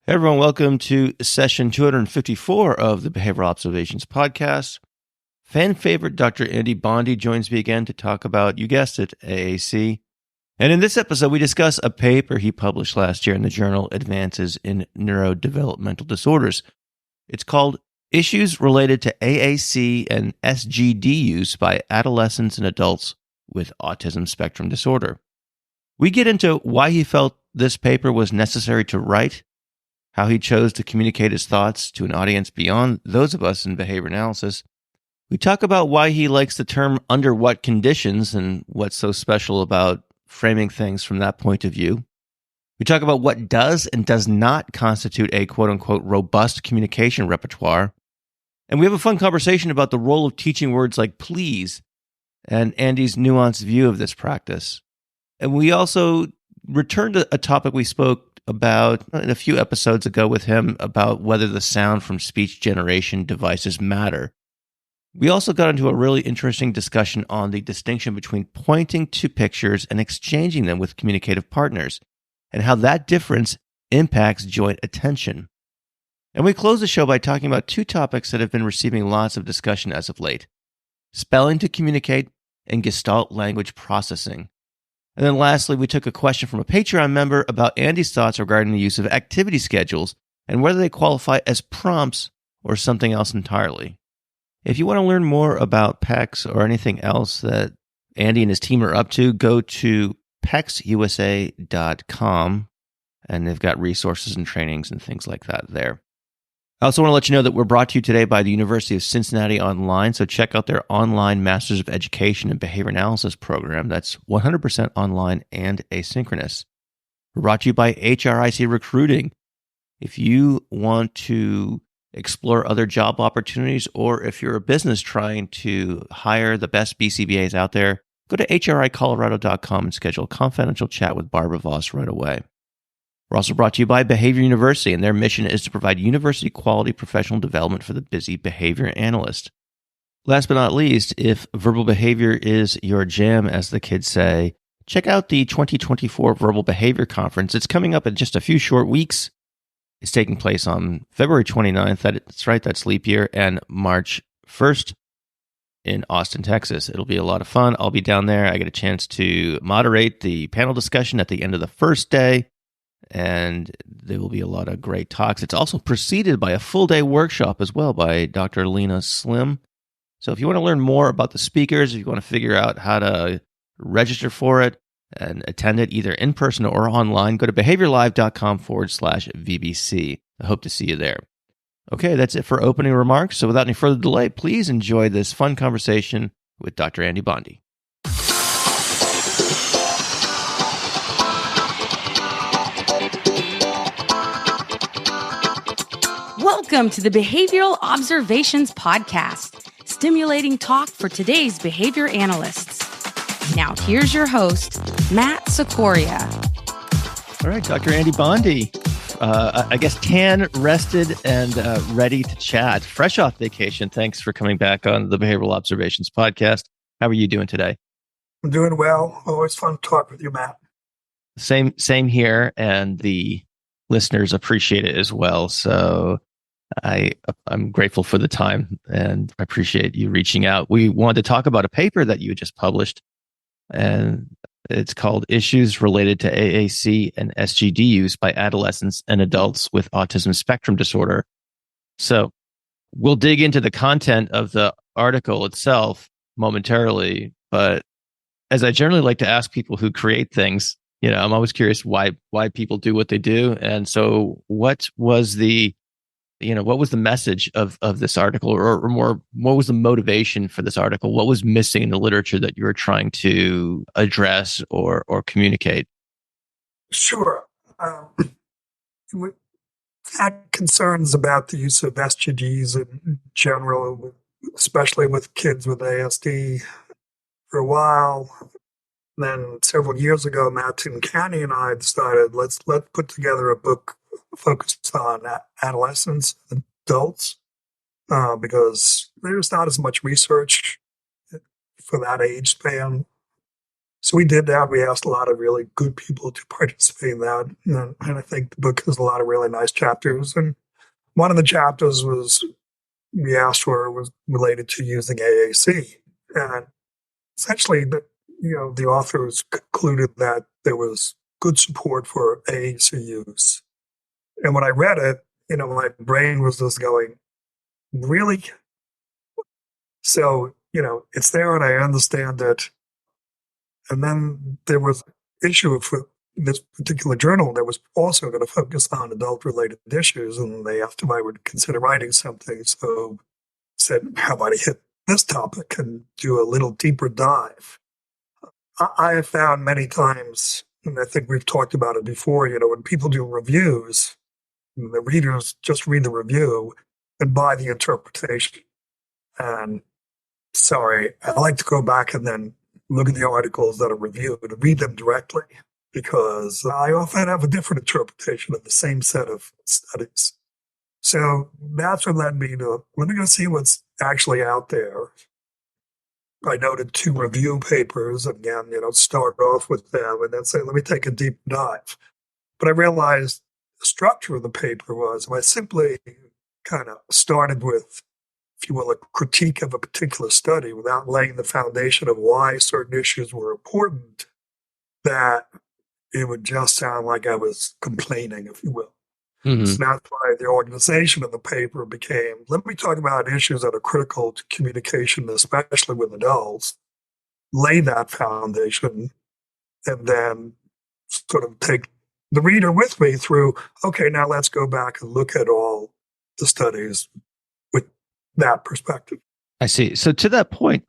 Hey everyone, welcome to session 254 of the Behavioral Observations podcast. Fan favorite Dr. Andy Bondy joins me again to talk about, you guessed it, AAC. And in this episode, we discuss a paper he published last year in the journal Advances in Neurodevelopmental Disorders. It's called Issues Related to AAC and SGD Use by Adolescents and Adults with Autism Spectrum Disorder. We get into why he felt this paper was necessary to write, how he chose to communicate his thoughts to an audience beyond those of us in behavior analysis. We talk about why he likes the term under what conditions and what's so special about framing things from that point of view. We talk about what does and does not constitute a quote-unquote robust communication repertoire. And we have a fun conversation about the role of teaching words like please and Andy's nuanced view of this practice. And we also return to a topic we spoke about in a few episodes ago with him about whether the sound from speech generation devices matter. We also got into a really interesting discussion on the distinction between pointing to pictures and exchanging them with communicative partners, and how that difference impacts joint attention. And we close the show by talking about two topics that have been receiving lots of discussion as of late: spelling to communicate and Gestalt language processing. And then lastly, we took a question from a Patreon member about Andy's thoughts regarding the use of activity schedules and whether they qualify as prompts or something else entirely. If you want to learn more about PECS or anything else that Andy and his team are up to, go to pecsusa.com, and they've got resources and trainings and things like that there. I also want to let you know that we're brought to you today by the University of Cincinnati Online, so check out their online Masters of Education and Behavior Analysis program. That's 100% online and asynchronous. We're brought to you by HRIC Recruiting. If you want to explore other job opportunities, or if you're a business trying to hire the best BCBAs out there, go to hricolorado.com and schedule a confidential chat with Barbara Voss right away. We're also brought to you by Behavior University, and their mission is to provide university-quality professional development for the busy behavior analyst. Last but not least, if verbal behavior is your jam, as the kids say, check out the 2024 Verbal Behavior Conference. It's coming up in just a few short weeks. It's taking place on February 29th, that's right, that's leap year, and March 1st in Austin, Texas. It'll be a lot of fun. I'll be down there. I get a chance to moderate the panel discussion at the end of the first day, and there will be a lot of great talks. It's also preceded by a full-day workshop as well by Dr. Lena Slim. So if you want to learn more about the speakers, if you want to figure out how to register for it and attend it either in person or online, go to behaviorlive.com/VBC. I hope to see you there. Okay, that's it for opening remarks. So without any further delay, please enjoy this fun conversation with Dr. Andy Bondy. Welcome to the Behavioral Observations Podcast, stimulating talk for today's behavior analysts. Now, here's your host, Matt Sikoria. All right, Dr. Andy Bondy. I guess tan, rested, and ready to chat. Fresh off vacation. Thanks for coming back on the Behavioral Observations Podcast. How are you doing today? I'm doing well. Always fun to talk with you, Matt. Same here, and the listeners appreciate it as well. So I'm grateful for the time, and I appreciate you reaching out. We wanted to talk about a paper that you just published, and it's called Issues Related to AAC and SGD Use by Adolescents and Adults with Autism Spectrum Disorder. So we'll dig into the content of the article itself momentarily, but as I generally like to ask people who create things, I'm always curious why people do what they do. And so what was the message of this article, or more, what was the motivation for this article? What was missing in the literature that you were trying to address or communicate? Sure. We had concerns about the use of SGDs in general, especially with kids with ASD for a while. Then several years ago, Matt and Canny and I decided let's put together a book focused on adolescents and adults because there's not as much research for that age span. So we did that. We asked a lot of really good people to participate in that. And I think the book has a lot of really nice chapters. And one of the chapters we asked for was related to using AAC. And essentially, the authors concluded that there was good support for AAC use. And when I read it, my brain was just going, really? So, it's there and I understand it. And then there was an issue for this particular journal that was also going to focus on adult-related issues, and they asked if I would consider writing something. So I said, how about I hit this topic and do a little deeper dive? I have found many times, and I think we've talked about it before, when people do reviews, the readers just read the review and buy the interpretation. And sorry, I like to go back and then look at the articles that are reviewed and read them directly, because I often have a different interpretation of the same set of studies. So that's what led me to, let me go see what's actually out there. I noted 2 review papers, again, start off with them and then say, let me take a deep dive. But I realized the structure of the paper was, I simply kind of started with, if you will, a critique of a particular study without laying the foundation of why certain issues were important, that it would just sound like I was complaining, if you will. Mm-hmm. So that's why the organization of the paper became, let me talk about issues that are critical to communication, especially with adults, lay that foundation, and then sort of take the reader with me through, okay, now let's go back and look at all the studies with that perspective. I see. So to that point,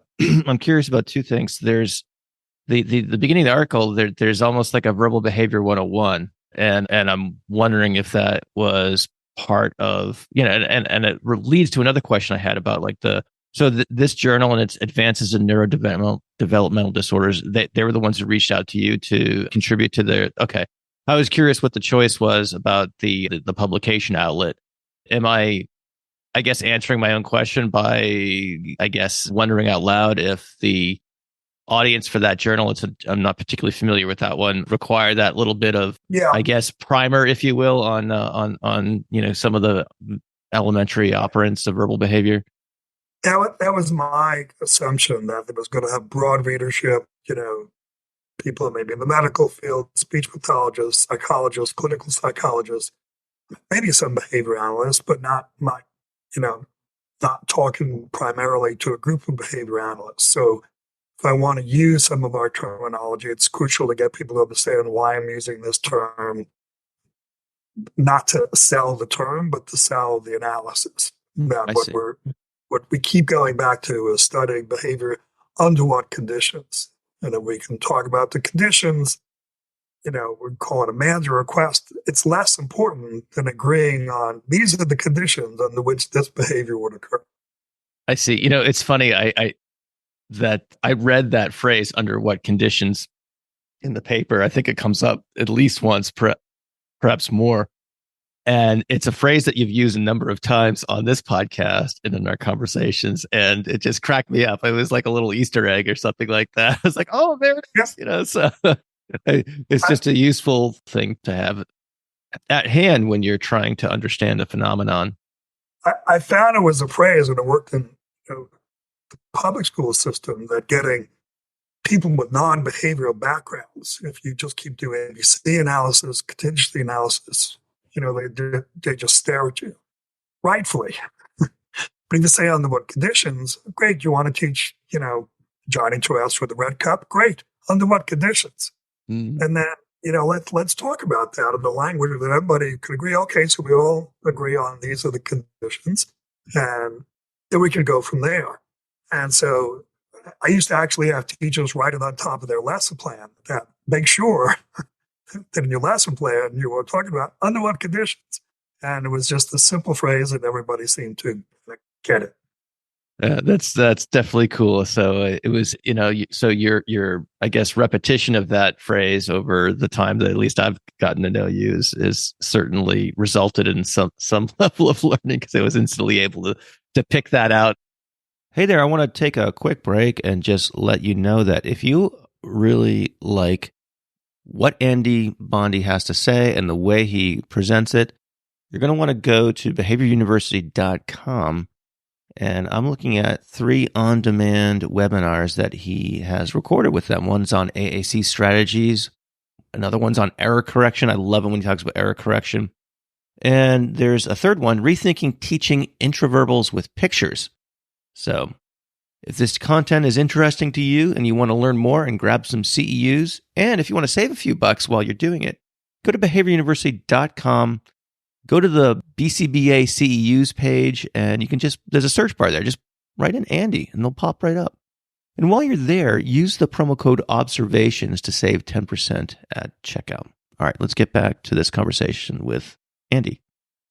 I'm curious about 2 things. There's the beginning of the article, there's almost like a verbal behavior 101. And I'm wondering if that was part of, and it leads to another question I had about like this journal and its advances in neurodevelopmental disorders, they were the ones who reached out to you to contribute to their, okay. I was curious what the choice was about the publication outlet. Am I guess, answering my own question by, wondering out loud if the audience for that journal, I'm not particularly familiar with that one, require that little bit of, primer, if you will, on some of the elementary operants of verbal behavior? That was my assumption, that it was going to have broad readership, people maybe in the medical field, speech pathologists, psychologists, clinical psychologists, maybe some behavior analysts, but not not talking primarily to a group of behavior analysts. So if I want to use some of our terminology, it's crucial to get people to understand why I'm using this term, not to sell the term, but to sell the analysis. That what we keep going back to is studying behavior under what conditions. And if we can talk about the conditions, we call it a manager request. It's less important than agreeing on these are the conditions under which this behavior would occur. I see. It's funny. I read that phrase, under what conditions, in the paper. I think it comes up at least once, perhaps more. And it's a phrase that you've used a number of times on this podcast and in our conversations. And it just cracked me up. It was like a little Easter egg or something like that. I was like, oh, there it is. So it's just a useful thing to have at hand when you're trying to understand a phenomenon. I found it was a phrase when I worked in the public school system, that getting people with non-behavioral backgrounds, if you just keep doing ABC analysis, contingency analysis, they just stare at you, rightfully. But if you say under what conditions, great, you want to teach, Johnny to ask for the red cup, great, under what conditions? Mm-hmm. And then, let's talk about that in the language that everybody can agree. Okay, so we all agree on these are the conditions, and then we can go from there. And so I used to actually have teachers write it on top of their lesson plan, that make sure that in your lesson plan you were talking about under what conditions. And it was just a simple phrase and everybody seemed to get it. That's definitely cool. So it was, so your repetition of that phrase over the time that at least I've gotten to know you is certainly resulted in some level of learning, because I was instantly able to pick that out. Hey there, I want to take a quick break and just let you know that if you really like what Andy Bondy has to say and the way he presents it, you're going to want to go to behavioruniversity.com. And I'm looking at 3 on-demand webinars that he has recorded with them. One's on AAC strategies. Another one's on error correction. I love it when he talks about error correction. And there's a third one, rethinking teaching introverbals with pictures. So if this content is interesting to you and you want to learn more and grab some CEUs, and if you want to save a few bucks while you're doing it, go to behavioruniversity.com. Go to the BCBA CEUs page, and you can there's a search bar there. Just write in Andy, and they'll pop right up. And while you're there, use the promo code OBSERVATIONS to save 10% at checkout. All right, let's get back to this conversation with Andy.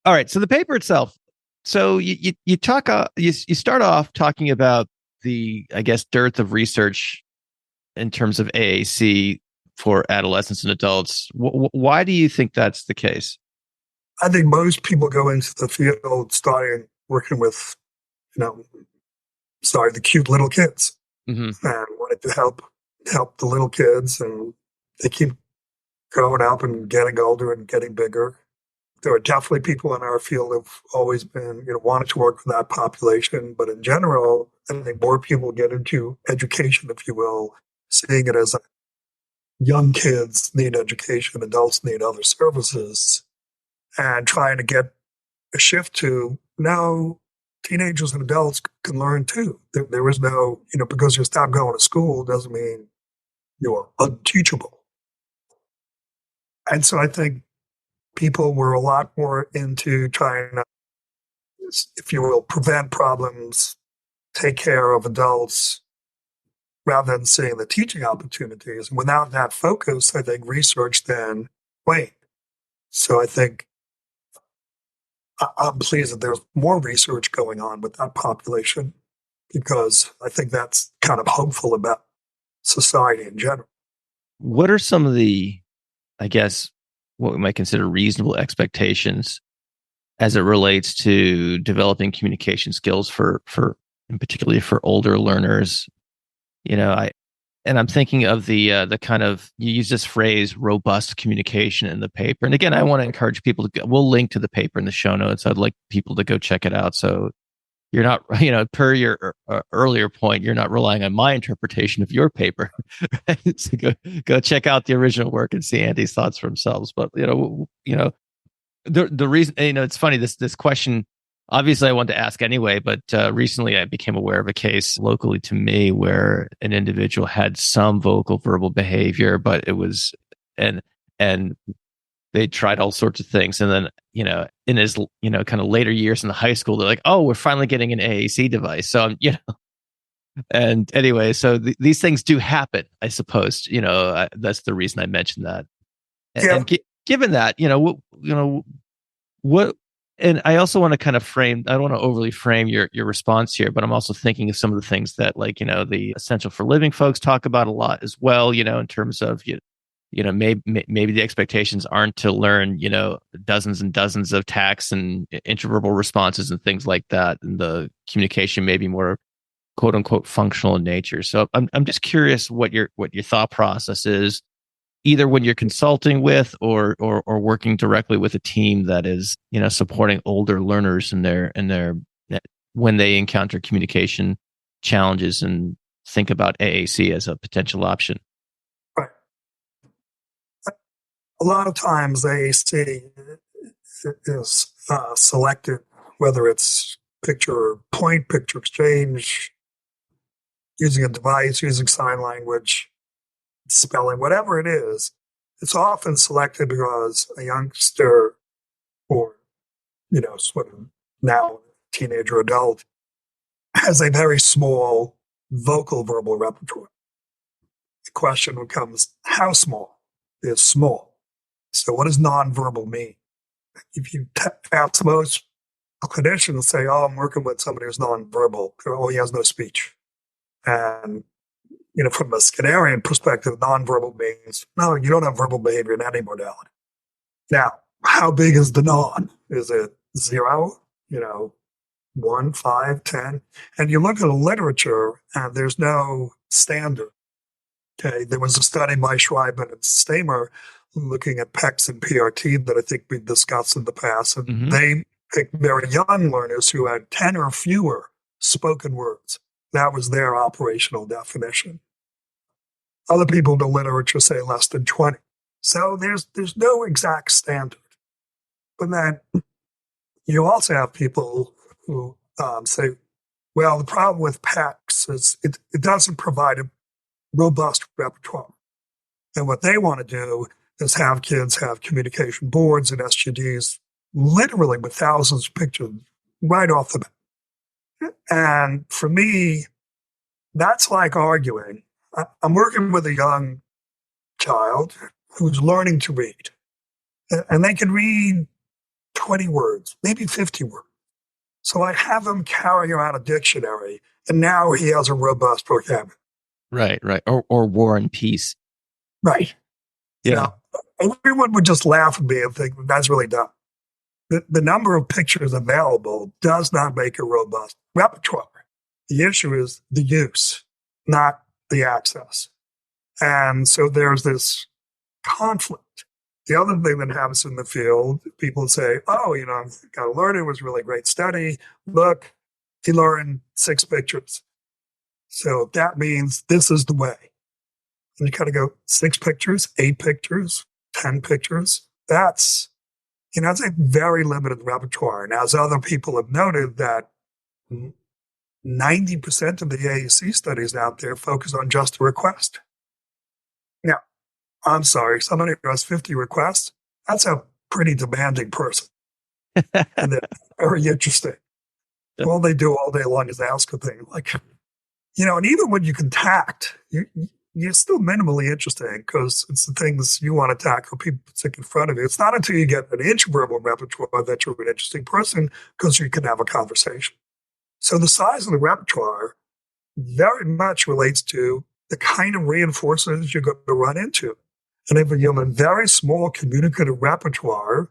All right, so the paper itself. So you start off talking about the, I guess, dearth of research in terms of AAC for adolescents and adults. Why do you think that's the case? I think most people go into the field starting working with, the cute little kids, and wanted to help the little kids, and they keep growing up and getting older and getting bigger. There are definitely people in our field who've always been, wanted to work with that population, but in general, I think more people get into education, if you will, seeing it as young kids need education, adults need other services. And trying to get a shift to now teenagers and adults can learn too. There is no, because you stop going to school doesn't mean you're unteachable. And so I think people were a lot more into trying to, if you will, prevent problems, take care of adults, rather than seeing the teaching opportunities. And without that focus, I think research then waned. So I think I'm pleased that there's more research going on with that population, because I think that's kind of hopeful about society in general. What are some of the, I guess, what we might consider reasonable expectations as it relates to developing communication skills for and particularly for older learners? I'm thinking of the kind of, you use this phrase, robust communication in the paper. And again, I want to encourage people to we'll link to the paper in the show notes. I'd like people to go check it out. So you're not, per your earlier point, you're not relying on my interpretation of your paper. Right? So go check out the original work and see Andy's thoughts for themselves. But, the reason, it's funny, this question, obviously I wanted to ask anyway, but recently I became aware of a case locally to me where an individual had some vocal verbal behavior, but it was, and they tried all sorts of things. And then, in his, kind of later years in the high school, they're like, oh, we're finally getting an AAC device. So, and anyway, so these things do happen, I suppose, that's the reason I mentioned that. And given that, what, and I also want to kind of frame, I don't want to overly frame your response here, but I'm also thinking of some of the things that, like, the Essential for Living folks talk about a lot as well, in terms of, maybe the expectations aren't to learn, dozens and dozens of tax and intraverbal responses and things like that. And the communication may be more quote unquote functional in nature. So I'm just curious what your thought process is, either when you're consulting with or working directly with a team that is, supporting older learners in their when they encounter communication challenges and think about AAC as a potential option. Right. A lot of times AAC is selected, whether it's picture exchange, using a device, using sign language, spelling, whatever it is. It's often selected because a youngster or, sort of now teenager adult has a very small vocal verbal repertoire. The question becomes, how small is small? So what does nonverbal mean? If you ask most clinicians, say, oh, I'm working with somebody who's nonverbal, oh, he has no speech. And from a Skinnerian perspective, nonverbal means, no, you don't have verbal behavior in any modality. Now, how big is the non? Is it 0, 1, 5, 10? And you look at the literature, and there's no standard. Okay, there was a study by Schreiber and Stamer looking at PECs and PRT that I think we've discussed in the past, and they picked very young learners who had 10 or fewer spoken words. That was their operational definition. Other people in the literature say less than 20. So there's no exact standard. But then you also have people who say, well, the problem with PECs is it doesn't provide a robust repertoire. And what they want to do is have kids have communication boards and SGDs literally with thousands of pictures right off the bat. And for me, that's like arguing. I'm working with a young child who's learning to read, and they can read 20 words, maybe 50 words. So I have him carry around a dictionary, and now he has a robust vocabulary. Right. Or War and Peace. Right. Yeah. Now, everyone would just laugh at me and think that's really dumb. The number of pictures available does not make a robust repertoire. The issue is the use, not the access. And so there's this conflict. The other thing that happens in the field, people say, oh, got a learner, it was a really great study. Look, he learned 6 pictures. So that means this is the way. And you kind of go 6 pictures, 8 pictures, 10 pictures. That's a very limited repertoire. And as other people have noted that 90% of the AAC studies out there focus on just the request. Now, I'm sorry, somebody who has 50 requests, that's a pretty demanding person. And they're very interesting. All they do all day long is ask a thing. And even when you can tact, you're still minimally interesting because it's the things you want to tackle, people stick in front of you. It's not until you get an intraverbal repertoire that you're an interesting person because you can have a conversation. So the size of the repertoire very much relates to the kind of reinforcers you're going to run into. And if you have a very small communicative repertoire,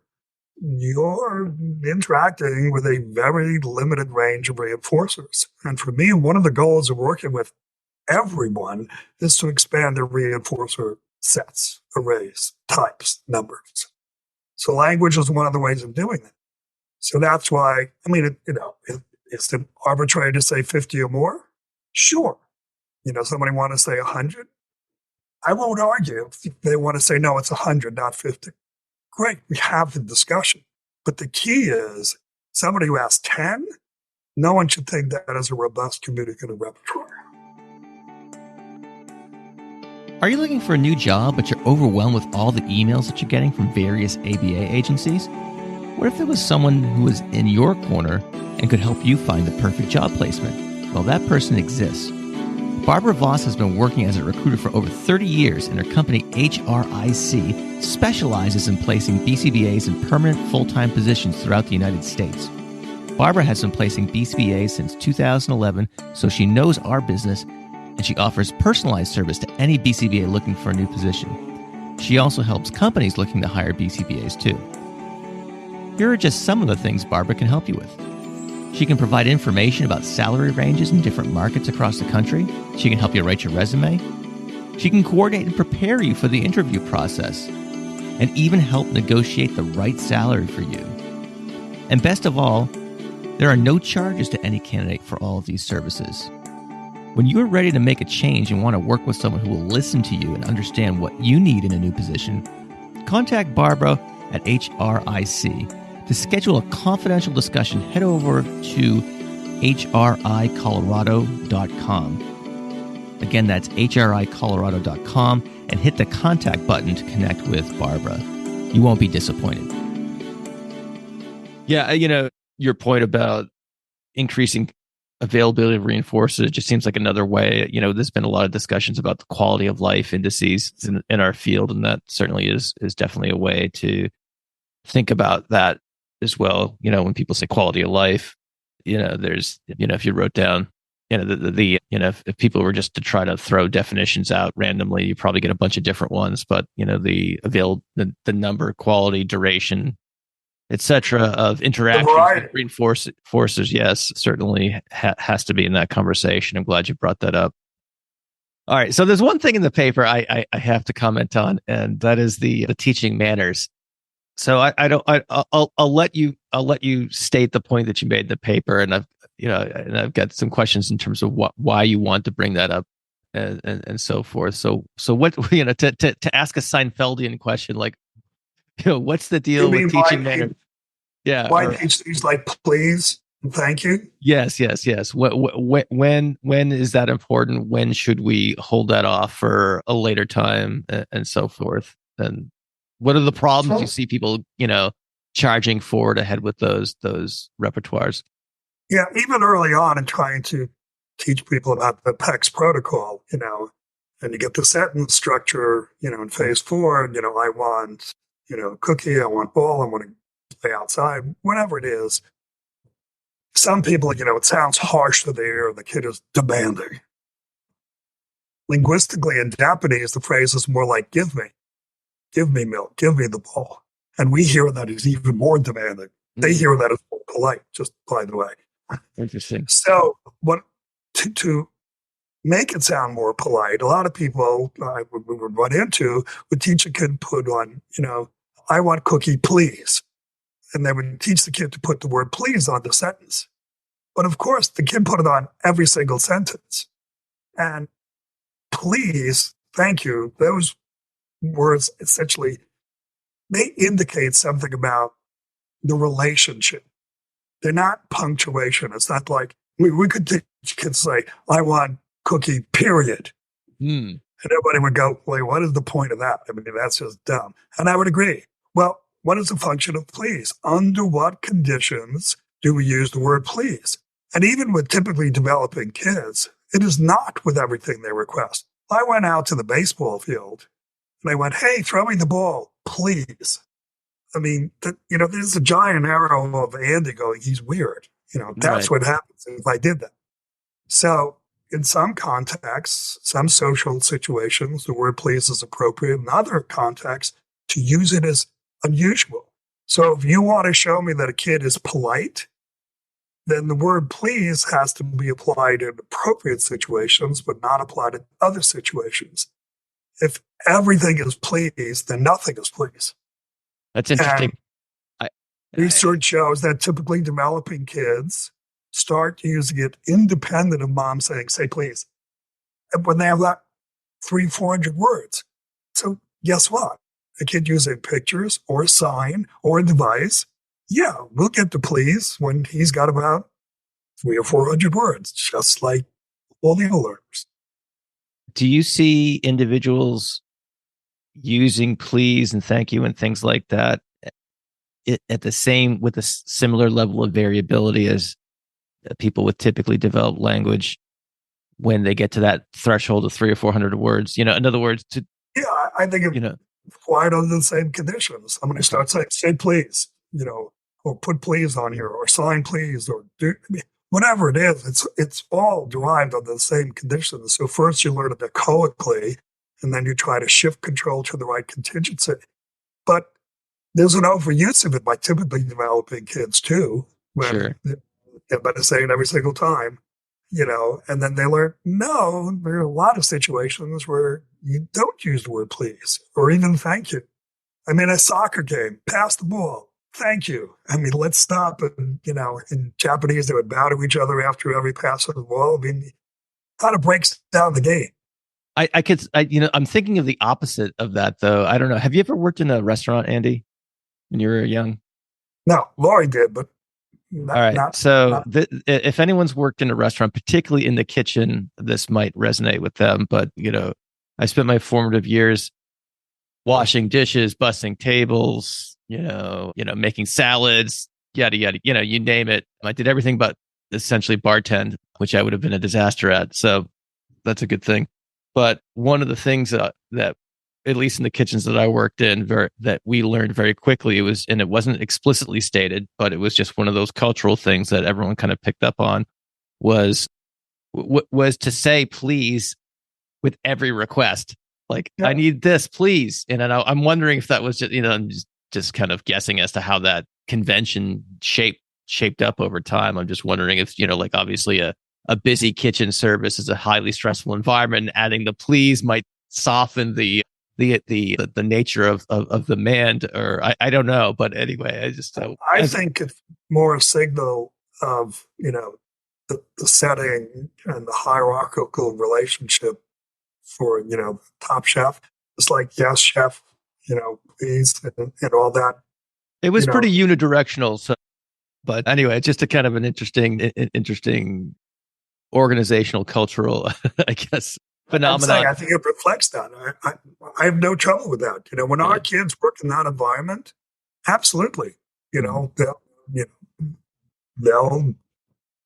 you're interacting with a very limited range of reinforcers. And for me, one of the goals of working with everyone is to expand their reinforcer sets, arrays, types, numbers. So language is one of the ways of doing that. So that's why, is it arbitrary to say 50 or more? Sure. Somebody want to say 100? I won't argue if they want to say, no, it's 100, not 50. Great, we have the discussion. But the key is somebody who has 10, no one should think that is a robust communicative repertoire. Are you looking for a new job, but you're overwhelmed with all the emails that you're getting from various ABA agencies? What if there was someone who was in your corner and could help you find the perfect job placement? Well, that person exists. Barbara Voss has been working as a recruiter for over 30 years, and her company, HRIC, specializes in placing BCBAs in permanent full-time positions throughout the United States. Barbara has been placing BCBAs since 2011, so she knows our business, and she offers personalized service to any BCBA looking for a new position. She also helps companies looking to hire BCBAs too. Here are just some of the things Barbara can help you with. She can provide information about salary ranges in different markets across the country. She can help you write your resume. She can coordinate and prepare you for the interview process, and even help negotiate the right salary for you. And best of all, there are no charges to any candidate for all of these services. When you are ready to make a change and want to work with someone who will listen to you and understand what you need in a new position, contact Barbara at HRIC. To schedule a confidential discussion, head over to hricolorado.com. Again, that's hricolorado.com, and hit the contact button to connect with Barbara. You won't be disappointed. Yeah, your point about increasing availability of reinforcers just seems like another way. There's been a lot of discussions about the quality of life indices in our field, and that certainly is definitely a way to think about that as well. When people say quality of life, there's, if you wrote down, if people were just to try to throw definitions out randomly, you probably get a bunch of different ones. But the number, quality, duration, etc. of interactions with reinforcers, yes, certainly has to be in that conversation. I'm glad you brought that up. All right. So there's one thing in the paper I have to comment on, and that is the teaching manners. So I'll let you state the point that you made in the paper, and I've got some questions in terms of why you want to bring that up, and so forth. So what to ask a Seinfeldian question like, what's the deal with teaching manners? Yeah. Why teach things like please and thank you? Yes. When is that important? When should we hold that off for a later time, and so forth? And what are the problems you see people, charging forward ahead with those repertoires? Yeah, even early on in trying to teach people about the PECS protocol, and you get the sentence structure, in phase 4, I want, cookie, I want ball, I want to play outside, whatever it is. Some people, it sounds harsh to the ear, the kid is demanding. Linguistically, in Japanese, the phrase is more like, give me milk, give me the ball. And we hear that as even more demanding. They hear that as more polite, just by the way. Interesting. So to make it sound more polite, a lot of people we would run into would teach a kid put on, I want cookie, please. And they would teach the kid to put the word please on the sentence. But of course, the kid put it on every single sentence. And please, thank you, those words essentially, they indicate something about the relationship. They're not punctuation. It's not like we could teach kids say, I want cookie, period. And everybody would go, wait, what is the point of that? I mean, that's just dumb. And I would agree. Well, what is the function of please? Under what conditions do we use the word please? And even with typically developing kids, it is not with everything they request. I went out to the baseball field and I went, hey, throw me the ball, please. I mean, there's a giant arrow of Andy going, he's weird. That's what happens if I did that. So in some contexts, some social situations, the word please is appropriate. In other contexts, to use it is unusual. So if you want to show me that a kid is polite, then the word please has to be applied in appropriate situations, but not applied in other situations. If everything is please, then nothing is please. That's interesting. Research shows that typically developing kids start using it independent of mom saying, say please, and when they have that 300-400 words. So guess what? A kid using pictures or a sign or a device, yeah, we'll get to please when he's got about 300 or 400 words, just like all the other learners. Do you see individuals using please and thank you and things like that with a similar level of variability as people with typically developed language when they get to that threshold of 300 or 400 words? In other words, I think applied under the same conditions. I'm going to start saying, say please, or put please on here, or sign please, or do whatever it is. It's all derived under the same conditions. So first you learn it echoically, and then you try to shift control to the right contingency. But there's an overuse of it by typically developing kids too, when they're better saying every single time, and then they learn, no, there are a lot of situations where you don't use the word please or even thank you. I mean, a soccer game, pass the ball, thank you. I mean, let's stop. And, in Japanese, they would bow to each other after every pass of the ball. I mean, kind of breaks down the game. I'm thinking of the opposite of that, though. I don't know. Have you ever worked in a restaurant, Andy, when you were young? No, Lori did, but all right. If anyone's worked in a restaurant, particularly in the kitchen, this might resonate with them. But, I spent my formative years washing dishes, bussing tables, making salads, yada, yada, you name it. I did everything but essentially bartend, which I would have been a disaster at. So that's a good thing. But one of the things that at least in the kitchens that I worked in, that we learned very quickly, it wasn't explicitly stated, but it was just one of those cultural things that everyone kind of picked up on, was to say please with every request. Like, I need this, please. And I'm wondering if that was just, I'm just kind of guessing as to how that convention shaped up over time. I'm just wondering if, obviously a a busy kitchen service is a highly stressful environment, and adding the please might soften the nature of the demand, or I don't know. But anyway, I think it's more a signal of, the setting and the hierarchical relationship for, top chef. It's like, yes, chef, please, and all that. It was pretty unidirectional. So, but anyway, just a kind of an interesting organizational, cultural, I guess, phenomenon. I think it reflects that. I have no trouble with that. When our kids work in that environment, absolutely, they'll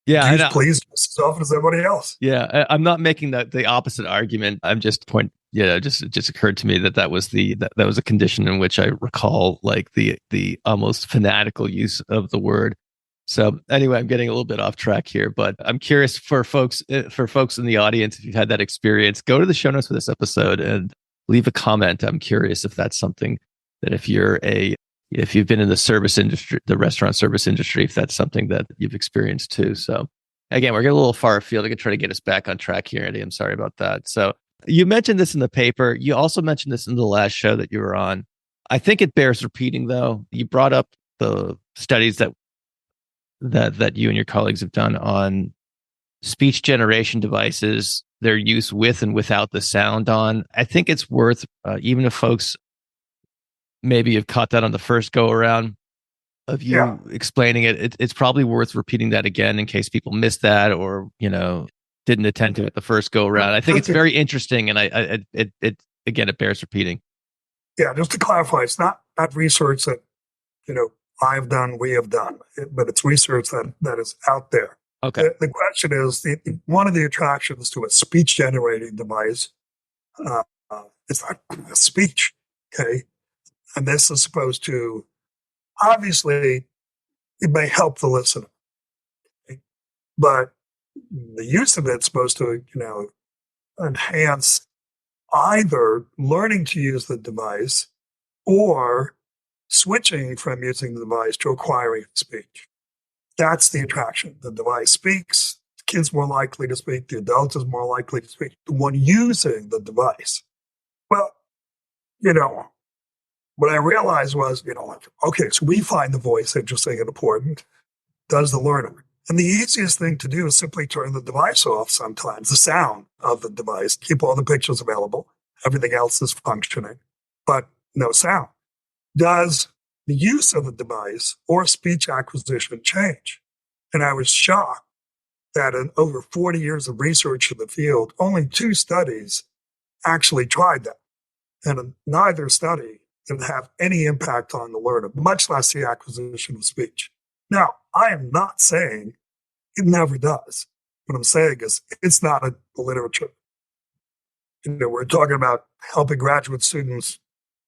use please just as often as everybody else. Yeah, I'm not making the opposite argument. I'm just it just occurred to me that was a condition in which I recall like the almost fanatical use of the word. So anyway, I'm getting a little bit off track here, but I'm curious for folks in the audience, if you've had that experience, go to the show notes for this episode and leave a comment. I'm curious if that's something that if you've been in the service industry, the restaurant service industry, if that's something that you've experienced too. So again, we're getting a little far afield. I could try to get us back on track here, Andy. I'm sorry about that. So you mentioned this in the paper. You also mentioned this in the last show that you were on. I think it bears repeating though. You brought up the studies that you and your colleagues have done on speech generation devices, their use with and without the sound on. I think it's worth, even if folks maybe have caught that on the first go around of you explaining it, it's probably worth repeating that again in case people missed that or, didn't attend to it the first go around. I think it's very interesting, and it bears repeating. Yeah, just to clarify, it's not research that, I've done, we have done, but it's research that is out there. Okay. The question is, one of the attractions to a speech generating device is not a speech, okay? And this is supposed to, obviously, it may help the listener, okay? But the use of it's supposed to, enhance either learning to use the device or switching from using the device to acquiring speech. That's the attraction. The device speaks, the kid's more likely to speak, the adult is more likely to speak. The one using the device. Well, what I realized was, okay, so we find the voice interesting and important. Does the learner? And the easiest thing to do is simply turn the device off sometimes, the sound of the device, keep all the pictures available. Everything else is functioning, but no sound. Does the use of the device or speech acquisition change? And I was shocked that in over 40 years of research in the field, only 2 studies actually tried that. And in neither study did have any impact on the learner, much less the acquisition of speech. Now, I am not saying it never does. What I'm saying is it's not in the literature. We're talking about helping graduate students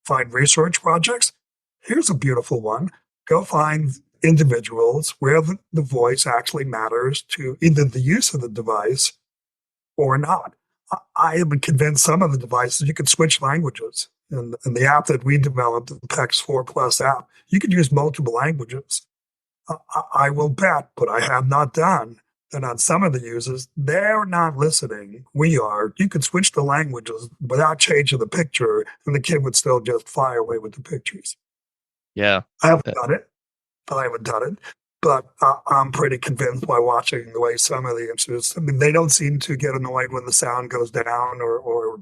find research projects. Here's a beautiful one. Go find individuals where the voice actually matters to either the use of the device or not. I am convinced some of the devices, you can switch languages. And the app that we developed, the PEX 4 Plus app, you can use multiple languages. I will bet, but I have not done, that on some of the users, they're not listening. We are. You could switch the languages without changing the picture, and the kid would still just fire away with the pictures. Yeah. I haven't done it, but I'm pretty convinced by watching the way some of the answers, they don't seem to get annoyed when the sound goes down or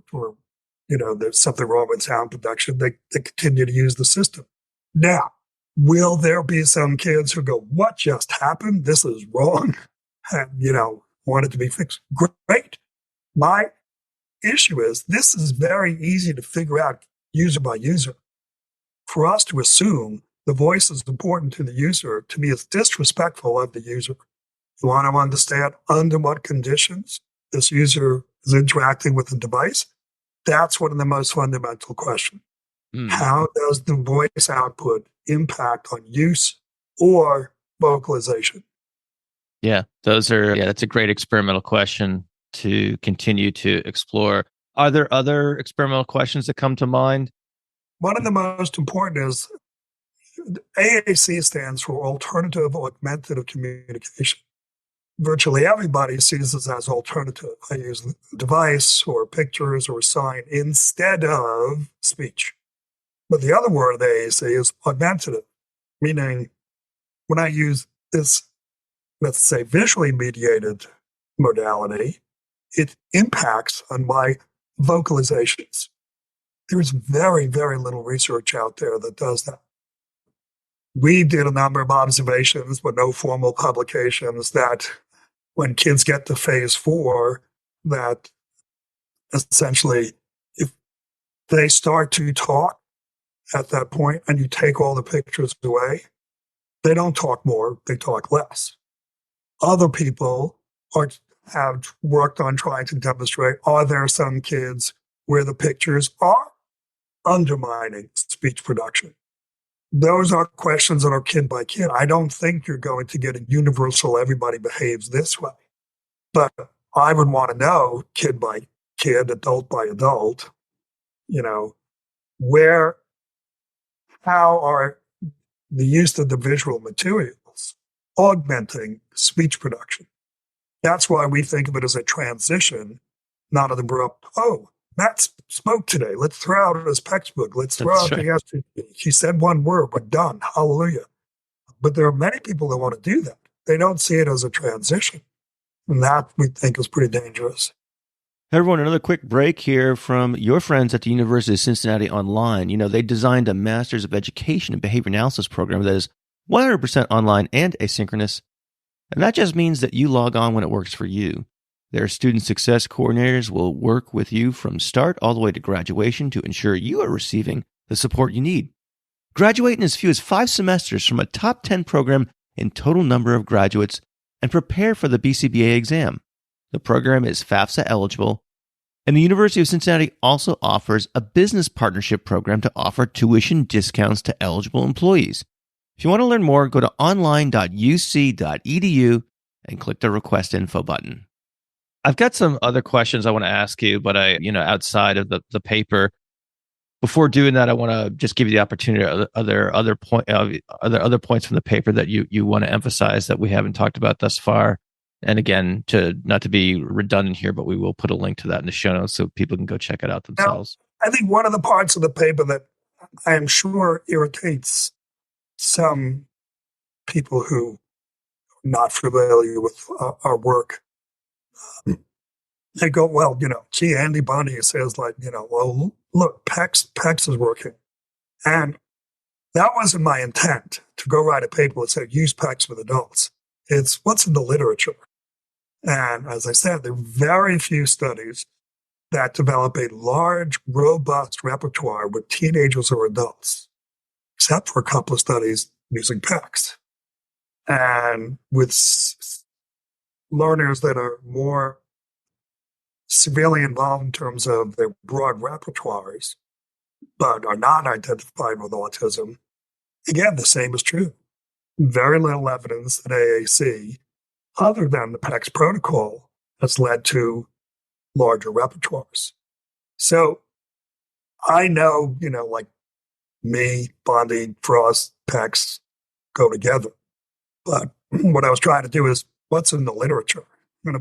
there's something wrong with sound production. They continue to use the system. Now, will there be some kids who go, what just happened? This is wrong. And, want it to be fixed. Great. My issue is this is very easy to figure out user by user. For us to assume the voice is important to the user, to me, is disrespectful of the user. You want to understand under what conditions this user is interacting with the device? That's one of the most fundamental questions. How does the voice output impact on use or vocalization? Yeah, that's a great experimental question to continue to explore. Are there other experimental questions that come to mind? One of the most important is AAC stands for Alternative Augmentative Communication. virtually everybody sees this as alternative. I use a device or pictures or a sign instead of speech. But the other word they say is augmentative, meaning when I use this, let's say, visually mediated modality, it impacts on my vocalizations. There's very, very little research out there that does that. We did a number of observations, but no formal publications, that when kids get to phase 4, that essentially if they start to talk at that point and you take all the pictures away, they don't talk more, they talk less. Other people have worked on trying to demonstrate, are there some kids where the pictures are undermining speech production? Those are questions that are kid by kid. I don't think you're going to get a universal everybody behaves this way. But I would want to know, kid by kid, adult by adult, how are the use of the visual materials augmenting speech production? That's why we think of it as a transition, not an abrupt, oh, Matt spoke today. Let's throw out his textbook. Let's throw out the SGD. He said one word. We're done. Hallelujah. But there are many people that want to do that. They don't see it as a transition. And that we think is pretty dangerous. Hey everyone, another quick break here from your friends at the University of Cincinnati Online. They designed a Master's of Education in Behavior Analysis program that is 100% online and asynchronous. And that just means that you log on when it works for you. Their student success coordinators will work with you from start all the way to graduation to ensure you are receiving the support you need. Graduate in as few as 5 semesters from a top 10 program in total number of graduates and prepare for the BCBA exam. The program is FAFSA eligible, and the University of Cincinnati also offers a business partnership program to offer tuition discounts to eligible employees. If you want to learn more, go to online.uc.edu and click the request info button. I've got some other questions I want to ask you, but outside of the paper. Before doing that, I want to just give you the opportunity. Are there other points from the paper that you want to emphasize that we haven't talked about thus far? And again, not to be redundant here, but we will put a link to that in the show notes so people can go check it out themselves. Now, I think one of the parts of the paper that I am sure irritates some people who are not familiar with our work, they go, well, gee, Andy Bondy says well, look, PECS is working. And that wasn't my intent to go write a paper that said use PECS with adults. It's what's in the literature. And as I said, there are very few studies that develop a large, robust repertoire with teenagers or adults, except for a couple of studies using PECS. And with learners that are more severely involved in terms of their broad repertoires, but are not identified with autism, again, the same is true. Very little evidence that AAC, other than the PECS protocol, has led to larger repertoires. So I know, like me, Bondy, Frost, PECS go together. But what I was trying to do is what's in the literature.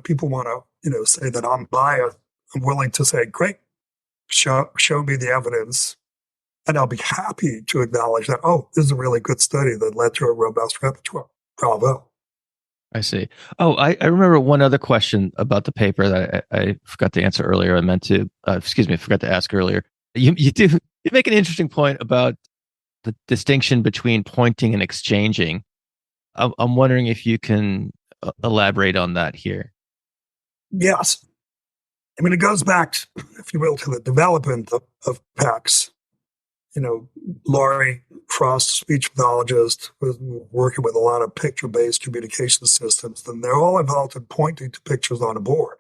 People want to, say that I'm biased. I'm willing to say, great, show me the evidence. And I'll be happy to acknowledge that, this is a really good study that led to a robust repertoire. Bravo. I see. Oh, I remember one other question about the paper that I forgot to answer earlier. I forgot to ask earlier. You make an interesting point about the distinction between pointing and exchanging. I'm wondering if you can elaborate on that here. Yes. It goes back, if you will, to the development of PECS. Laurie Frost, speech pathologist, was working with a lot of picture-based communication systems, and they're all involved in pointing to pictures on a board.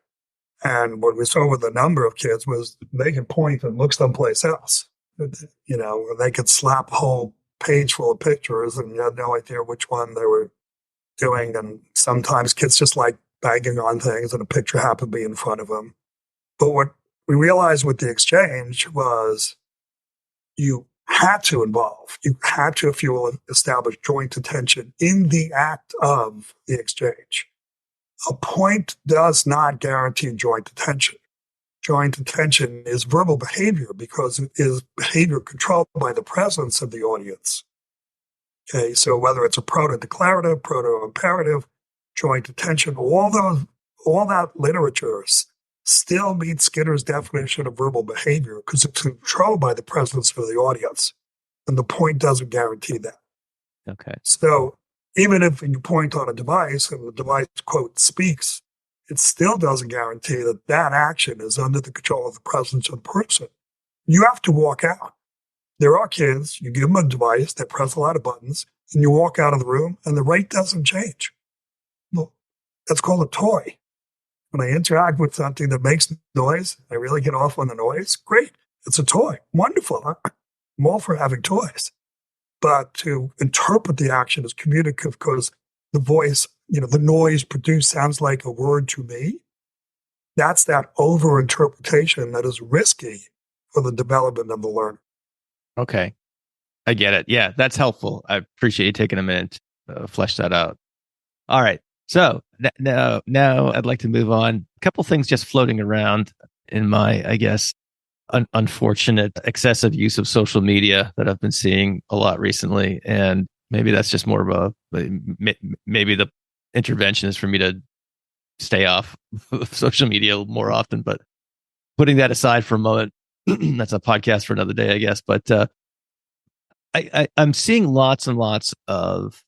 And what we saw with a number of kids was they could point and look someplace else. They could slap a whole page full of pictures and you had no idea which one they were doing. And sometimes kids just like banging on things and a picture happened to be in front of them. But what we realized with the exchange was you had to involve, if you will, establish joint attention in the act of the exchange. a point does not guarantee joint attention. Joint attention is verbal behavior because it is behavior controlled by the presence of the audience. Okay, so whether it's a proto-declarative, proto-imperative, joint attention, all that literature still meets Skinner's definition of verbal behavior because it's controlled by the presence of the audience. And the point doesn't guarantee that. Okay. So even if you point on a device and the device, quote, speaks, it still doesn't guarantee that that action is under the control of the presence of the person. You have to walk out. There are kids, you give them a device, they press a lot of buttons, and you walk out of the room and the rate doesn't change. Well, that's called a toy. When I interact with something that makes noise, I really get off on the noise. Great. It's a toy. Wonderful. I'm all for having toys. But to interpret the action as communicative because the voice, the noise produced sounds like a word to me, that's that over-interpretation that is risky for the development of the learner. Okay. I get it. Yeah, that's helpful. I appreciate you taking a minute to flesh that out. All right. So now I'd like to move on. A couple things just floating around in my, I guess, unfortunate excessive use of social media that I've been seeing a lot recently. And maybe that's just more of maybe the intervention is for me to stay off of social media more often. But putting that aside for a moment, that's a podcast for another day, I guess. But I'm seeing lots and lots of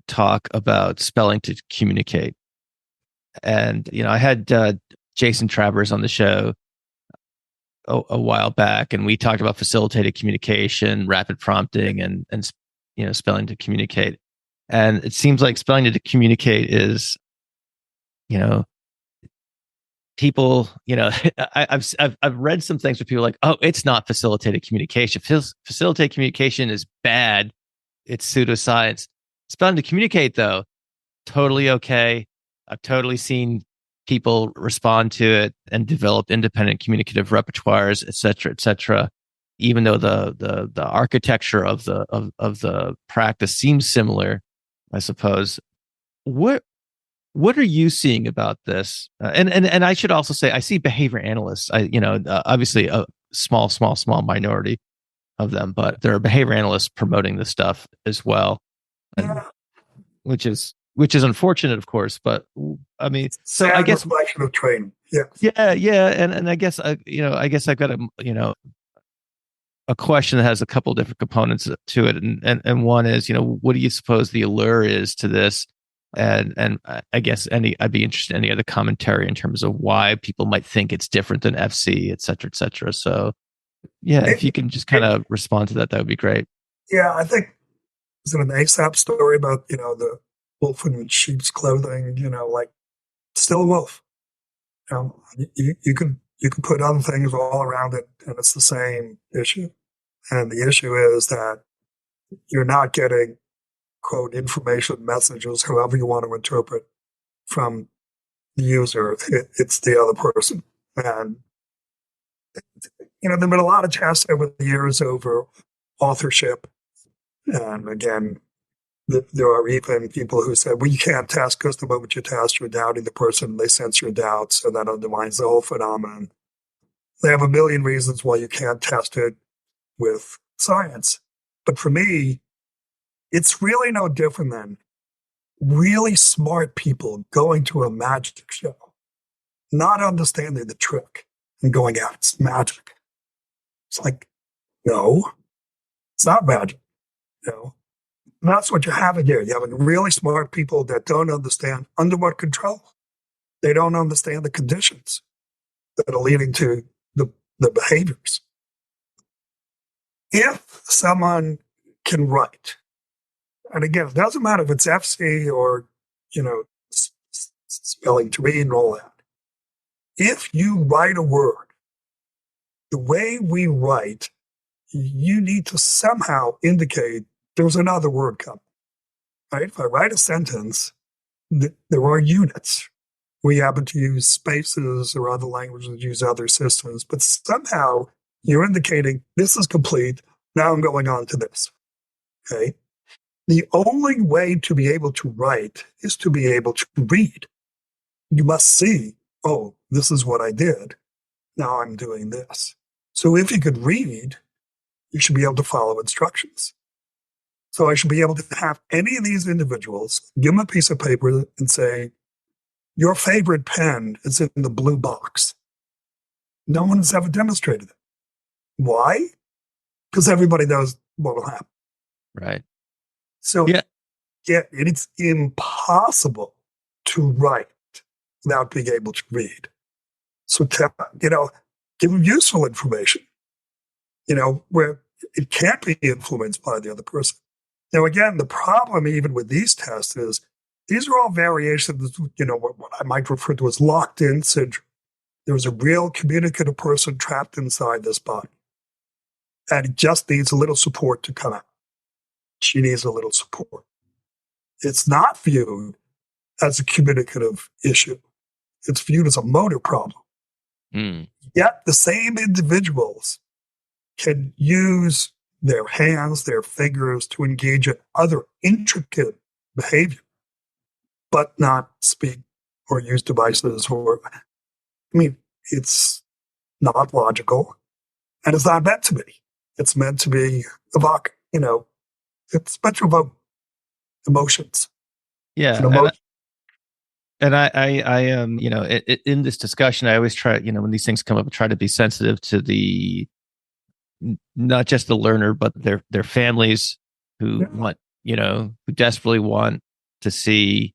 talk about spelling to communicate. And, I had Jason Travers on the show a while back, and we talked about facilitated communication, rapid prompting, and spelling to communicate. And it seems like spelling to communicate is, people, I've read some things where people are like, oh, it's not facilitated communication. Facilitated communication is bad. It's pseudoscience. Spelling to communicate, though, totally okay. I've totally seen people respond to it and develop independent communicative repertoires, et cetera, even though the architecture of the practice seems similar, I suppose. What are you seeing about this? And I should also say, I see behavior analysts. Obviously a small minority of them, but there are behavior analysts promoting this stuff as well, which is unfortunate, of course. But I mean, so I guess reflection of training. Yeah, and I guess I guess I've got a question that has a couple different components to it, and one is, what do you suppose the allure is to this? And I guess I'd be interested in any other commentary in terms of why people might think it's different than FC, et cetera, et cetera. So, yeah, if you can just kind of respond to that, that would be great. Yeah, I think is it an Aesop story about the wolf in sheep's clothing? Like still a wolf. You can put other things all around it, and it's the same issue. And the issue is that you're not getting, quote, information messages, however you want to interpret, from the user. It's the other person. And, there have been a lot of tests over the years over authorship. And again, there are even people who said, well, you can't test because the moment you test, you're doubting the person. They sense your doubts, so that undermines the whole phenomenon. They have a million reasons why you can't test it with science. But for me, it's really no different than really smart people going to a magic show, not understanding the trick and going out, it's magic. It's like, no, it's not magic. And that's what you're having here. You're having really smart people that don't understand under what control. They don't understand the conditions that are leading to the behaviors. If someone can write, and again, it doesn't matter if it's FC or, spelling to read and all that. If you write a word, the way we write, you need to somehow indicate there's another word coming, right? If I write a sentence, there are units. We happen to use spaces or other languages use other systems, but somehow you're indicating this is complete. Now I'm going on to this, okay? The only way to be able to write is to be able to read. you must see, oh, this is what I did. Now I'm doing this. So if you could read, you should be able to follow instructions. So I should be able to have any of these individuals, give them a piece of paper and say, your favorite pen is in the blue box. No one has ever demonstrated it. Why? Because everybody knows what will happen. Right. So yeah, it's impossible to write without being able to read. So, give them useful information, where it can't be influenced by the other person. Now, again, the problem even with these tests is these are all variations, what I might refer to as locked-in syndrome. There's a real communicative person trapped inside this body, and it just needs a little support to come out. She needs a little support. It's not viewed as a communicative issue. It's viewed as a motor problem. Yet the same individuals can use their hands, their fingers to engage in other intricate behavior, but not speak or use devices it's not logical, and it's not meant to be. It's meant to be evocative, it's meant to evoke emotions. Yeah. And I am, in this discussion, I always try, when these things come up, I try to be sensitive to not just the learner, but their families who want, who desperately want to see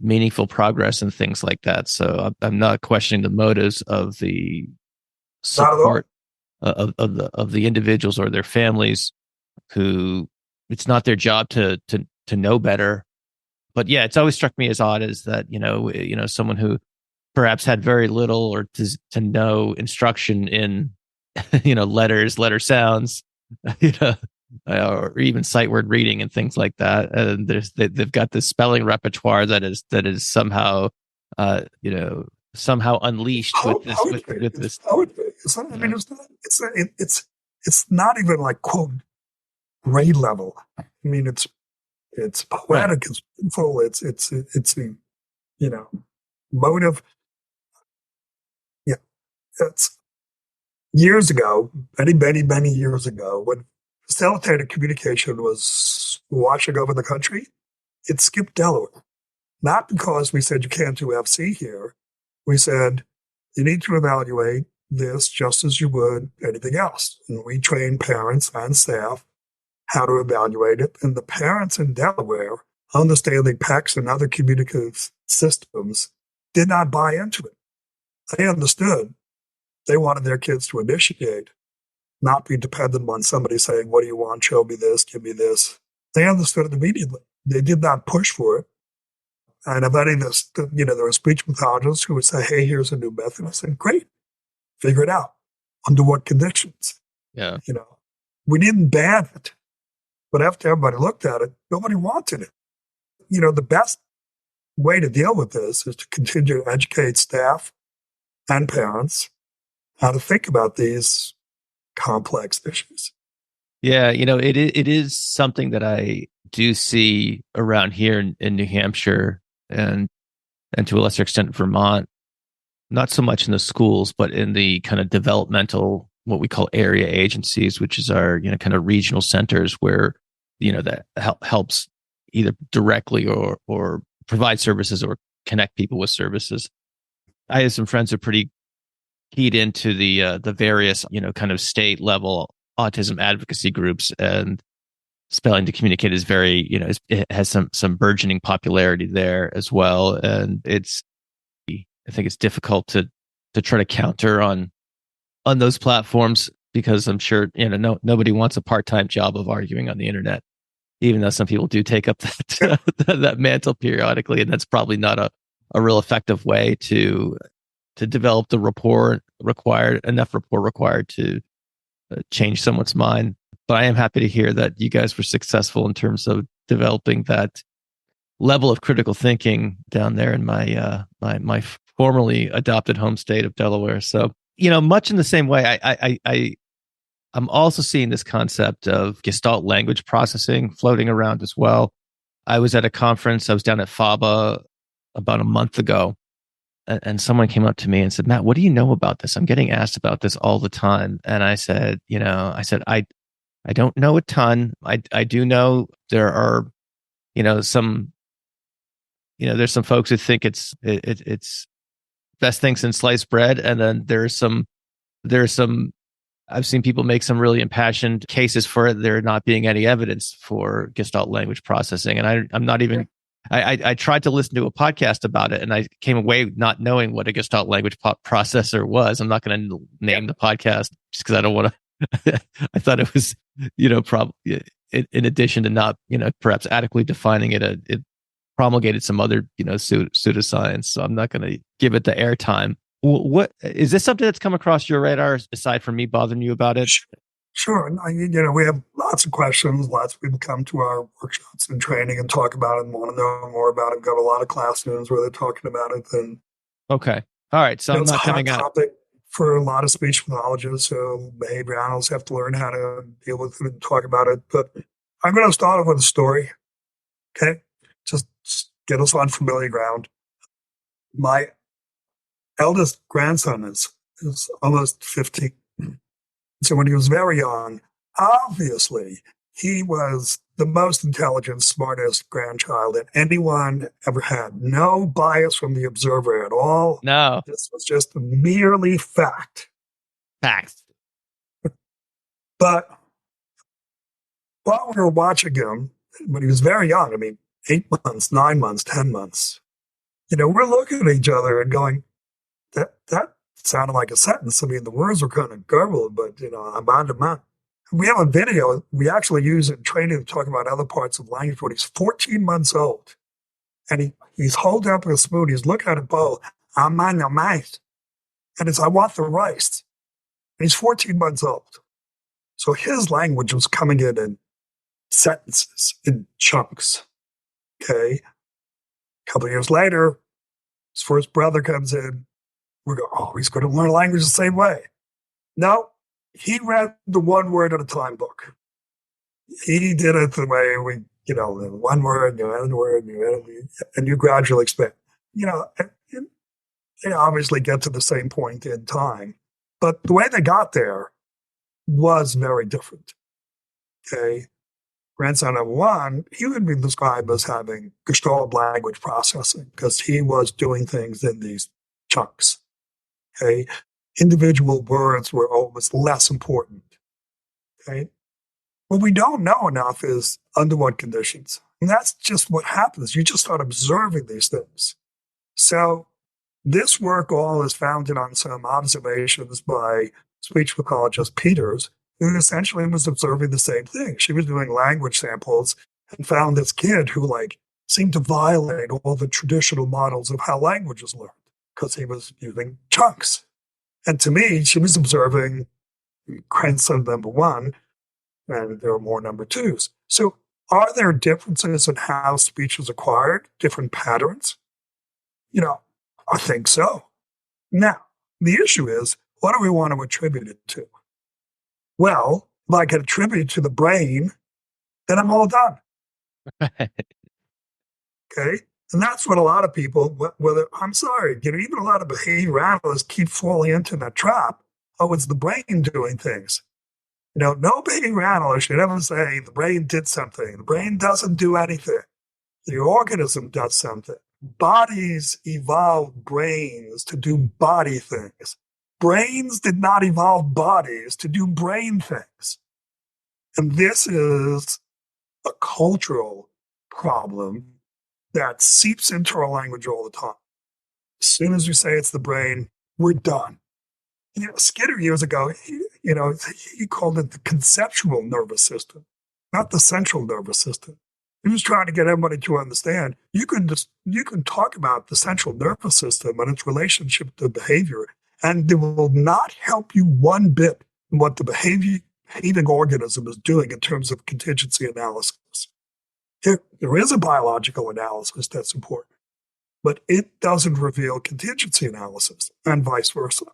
meaningful progress and things like that. So I'm not questioning the motives of the support of the individuals or their families who it's not their job to know better. But yeah, it's always struck me as odd is that, someone who perhaps had very little or to no instruction in, letter sounds, or even sight word reading and things like that. And they've got this spelling repertoire that is somehow, somehow unleashed with this. It's not even like quote grade level. It's poetic, right. It's beautiful, it's motive. Yeah. It's years ago, many years ago, when facilitated communication was washing over the country, it skipped Delaware. Not because we said you can't do FC here. We said you need to evaluate this just as you would anything else. And we train parents and staff how to evaluate it. And the parents in Delaware, understanding PECs and other communicative systems, did not buy into it. They understood. They wanted their kids to initiate, not be dependent on somebody saying, what do you want? Show me this, give me this. They understood it immediately. They did not push for it. And eventually, there were speech pathologists who would say, hey, here's a new method. I said, great, figure it out. Under what conditions? Yeah. We didn't ban it. But after everybody looked at it, nobody wanted it. The best way to deal with this is to continue to educate staff and parents how to think about these complex issues. Yeah, it is something that I do see around here in New Hampshire and to a lesser extent Vermont, not so much in the schools, but in the kind of developmental, what we call area agencies, which is our, kind of regional centers where, that helps either directly or provide services or connect people with services. I have some friends who are pretty keyed into the various, kind of state level autism advocacy groups, and Spelling to Communicate is very, it has some burgeoning popularity there as well. And I think it's difficult to try to counter on those platforms because I'm sure, nobody wants a part-time job of arguing on the internet, even though some people do take up that mantle periodically. And that's probably not a real effective way to develop the enough rapport required to change someone's mind. But I am happy to hear that you guys were successful in terms of developing that level of critical thinking down there in my formerly adopted home state of Delaware. So, much in the same way, I'm also seeing this concept of Gestalt language processing floating around as well. I was at a conference. I was down at FABA about a month ago, and someone came up to me and said, Matt, what do you know about this? I'm getting asked about this all the time. And I said, I don't know a ton. I do know there are, some, there's some folks who think it's best thing since sliced bread. And then there's some, I've seen people make some really impassioned cases for it. There not being any evidence for Gestalt language processing. And I'm not even, I tried to listen to a podcast about it and I came away not knowing what a Gestalt language processor was. I'm not going to name the podcast just because I don't want to, I thought it was, probably in addition to not, perhaps adequately defining it, it promulgated some other, pseudoscience. So I'm not going to give it the airtime. What is this something that's come across your radar aside from me bothering you about it? Sure. We have lots of questions. Lots of people come to our workshops and training and talk about it and want to know more about it. We've got a lot of classrooms where they're talking about it. And okay. All right. So I'm not coming out. It's a hot topic for a lot of speech pathologists. So behavior analysts have to learn how to deal with it and talk about it. But I'm going to start off with a story. Okay. Just get us on familiar ground. My eldest grandson is almost 50. So when he was very young, obviously, he was the most intelligent, smartest grandchild that anyone ever had. No bias from the observer at all. No. This was just merely fact. Facts. But while we were watching him, when he was very young, 8 months, 9 months, 10 months, we're looking at each other and going, that sounded like a sentence. The words were kind of garbled, but, I'm on to mine. We have a video. We actually use it in training to talk about other parts of language when he's 14 months old. And he's holding up a spoon. He's looking at a bowl. I'm on the mice. And it's, I want the rice. And he's 14 months old. So his language was coming in sentences, in chunks. Okay. A couple of years later, his first brother comes in. We're going, he's going to learn language the same way. No, he read the one word at a time book. He did it the way we, one word, another word, and you gradually expand. They obviously get to the same point in time, but the way they got there was very different. Okay. Grandson number one, he would be described as having Gestalt language processing because he was doing things in these chunks. Okay. Individual words were almost less important. Okay. What we don't know enough is under what conditions. And that's just what happens. You just start observing these things. So this work all is founded on some observations by speech pathologist Peters, who essentially was observing the same thing. She was doing language samples and found this kid who seemed to violate all the traditional models of how language is learned because he was using chunks. And to me, she was observing grandson number one, and there are more number twos. So are there differences in how speech is acquired, different patterns? I think so. Now, the issue is, what do we want to attribute it to? Well, if I can attribute it to the brain, then I'm all done. Okay? And that's what a lot of people, I'm sorry, even a lot of behavior analysts keep falling into that trap. Oh, it's the brain doing things. No behavior analyst should ever say the brain did something. The brain doesn't do anything. The organism does something. Bodies evolved brains to do body things. Brains did not evolve bodies to do brain things. And this is a cultural problem that seeps into our language all the time. As soon as we say it's the brain, we're done. Skinner years ago, he called it the conceptual nervous system, not the central nervous system. He was trying to get everybody to understand you can talk about the central nervous system and its relationship to behavior, and it will not help you one bit in what the behaving organism is doing in terms of contingency analysis. There is a biological analysis that's important, but it doesn't reveal contingency analysis and vice versa.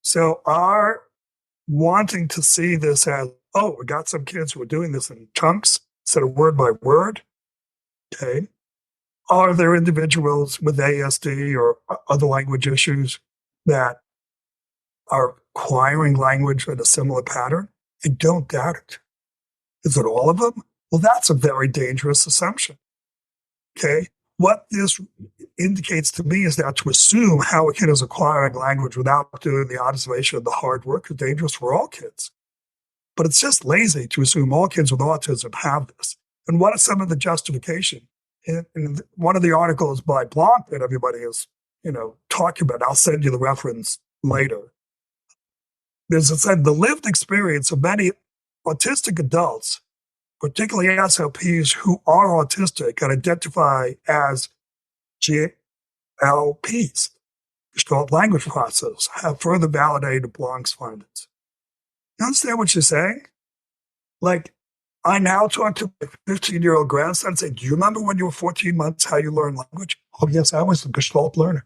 So our wanting to see this as, we got some kids who are doing this in chunks instead of word by word, okay, Are there individuals with ASD or other language issues that are acquiring language in a similar pattern? I don't doubt it. Is it all of them? Well, that's a very dangerous assumption. Okay. What this indicates to me is that to assume how a kid is acquiring language without doing the observation of the hard work is dangerous for all kids. But it's just lazy to assume all kids with autism have this. And what is some of the justification? In one of the articles by Blanc that everybody is, talking about, I'll send you the reference later. There's said the lived experience of many autistic adults, particularly SLPs who are autistic and identify as GLPs, Gestalt Language Process, have further validated Blanc's findings. You understand what you're saying? Like, I now talk to my 15-year-old grandson and say, do you remember when you were 14 months how you learned language? Oh, yes, I was a Gestalt learner.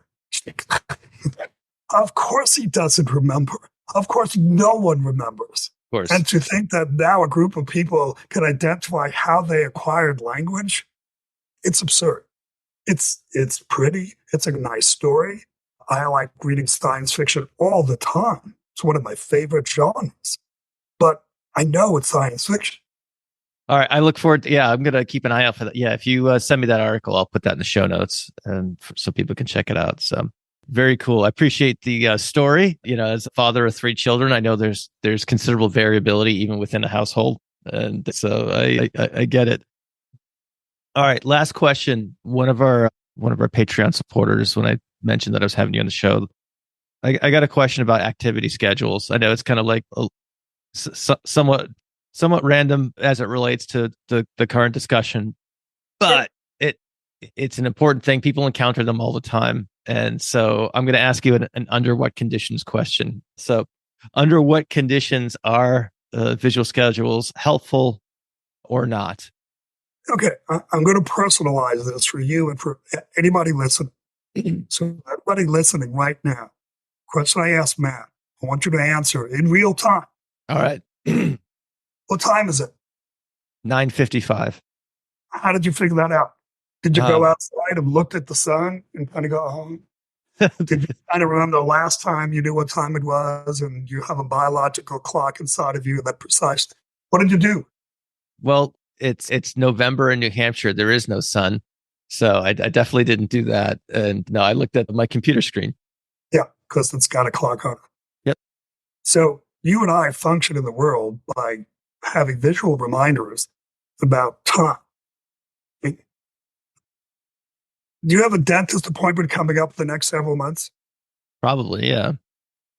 Of course he doesn't remember. Of course no one remembers. Of course. And to think that now a group of people can identify how they acquired language, it's absurd. It's pretty. It's a nice story. I like reading science fiction all the time. It's one of my favorite genres. But I know it's science fiction. All right. I look forward to, I'm going to keep an eye out for that. Yeah. If you send me that article, I'll put that in the show notes and so people can check it out. So very cool. I appreciate the story. As a father of 3 children, I know there's considerable variability even within a household. And so I get it. All right. Last question. One of our Patreon supporters, when I mentioned that I was having you on the show, I got a question about activity schedules. I know it's kind of like somewhat random as it relates to the current discussion, but it's an important thing. People encounter them all the time. And so I'm going to ask you an under what conditions question. So under what conditions are visual schedules helpful or not? Okay, I'm going to personalize this for you and for anybody listening. So everybody listening right now, question I asked Matt, I want you to answer in real time. All right. What time is it? 9:55. How did you figure that out? Did you go outside and looked at the sun and kind of go home? Did you kind of remember the last time you knew what time it was and you have a biological clock inside of you that precise? What did you do? Well, it's November in New Hampshire. There is no sun. So I definitely didn't do that. And no, I looked at my computer screen. Yeah, because it's got a clock on it. Yep. So you and I function in the world by having visual reminders about time. Do you have a dentist appointment coming up the next several months? Probably, yeah.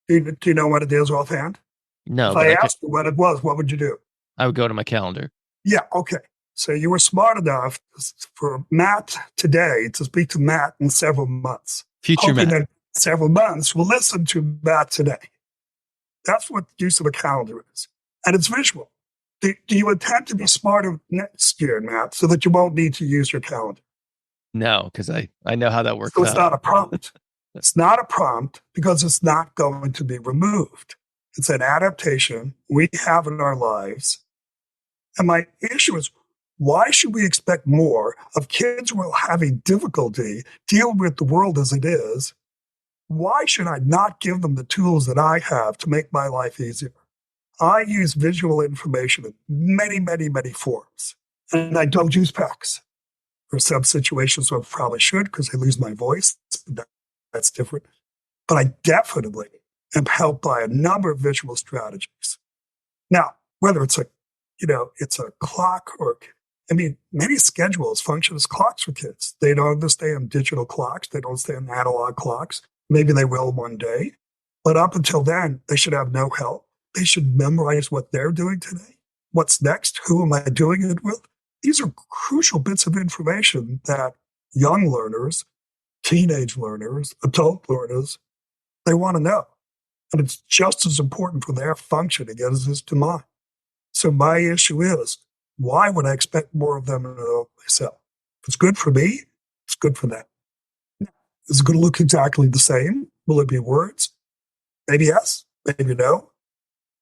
Do you know what it is offhand? No. If I asked you what it was, what would you do? I would go to my calendar. Yeah, okay. So you were smart enough for Matt today to speak to Matt in several months. Future Matt. That several months will listen to Matt today. That's what the use of a calendar is. And it's visual. Do you intend to be smarter next year, Matt, so that you won't need to use your calendar? No, because I know how that works. So it's not a prompt. It's not a prompt because it's not going to be removed. It's an adaptation we have in our lives. And my issue is, why should we expect more of kids who are having difficulty dealing with the world as it is? Why should I not give them the tools that I have to make my life easier? I use visual information in many, many, many forms. And I don't use PACs. For some situations, I probably should because I lose my voice. That's different. But I definitely am helped by a number of visual strategies. Now, whether it's it's a clock or, many schedules function as clocks for kids. They don't understand digital clocks. They don't understand analog clocks. Maybe they will one day. But up until then, they should have no help. They should memorize what they're doing today. What's next? Who am I doing it with? These are crucial bits of information that young learners, teenage learners, adult learners, they want to know. And it's just as important for their functioning as it is to mine. So my issue is, why would I expect more of them than myself? If it's good for me, it's good for them. Is it going to look exactly the same? Will it be words? Maybe yes, maybe no.